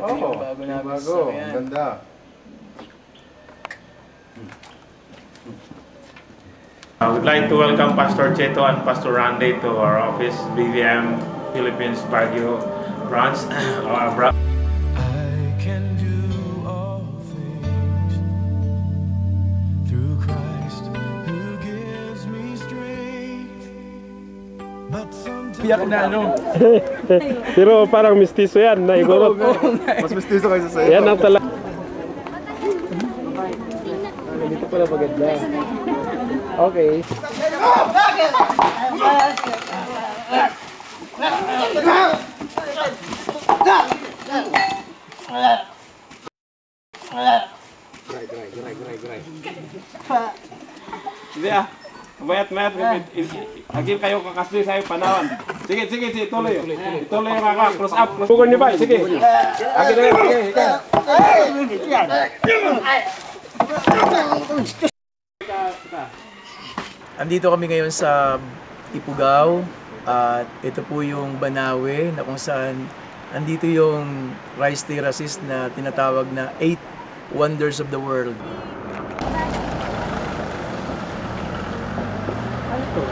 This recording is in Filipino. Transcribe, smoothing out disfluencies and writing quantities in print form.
ito yung bago namin sasakyan. Ganda. We'd like to welcome Pastor Cheto and Pastor Randy to our office, BVM Philippines Baguio branch. I can do all things through Christ who gives me strength. But sometimes Biyak na ano. Pero parang mistiso yan, naigurot. Mas mistiso kayo sa Yan ang talaga. Dito pala maganda. Okay. Sige ah. Mayat. Agil kayo kakasli sa'yo panawan. Sige, tuloy. Ituloy yung kaka. Close up. Pukul niyo ba? Sige. Agil na yan. Andito kami ngayon sa Ifugao at ito po yung Banawe na kung saan andito yung rice terraces na tinatawag na 8 Wonders of the World. Ano to?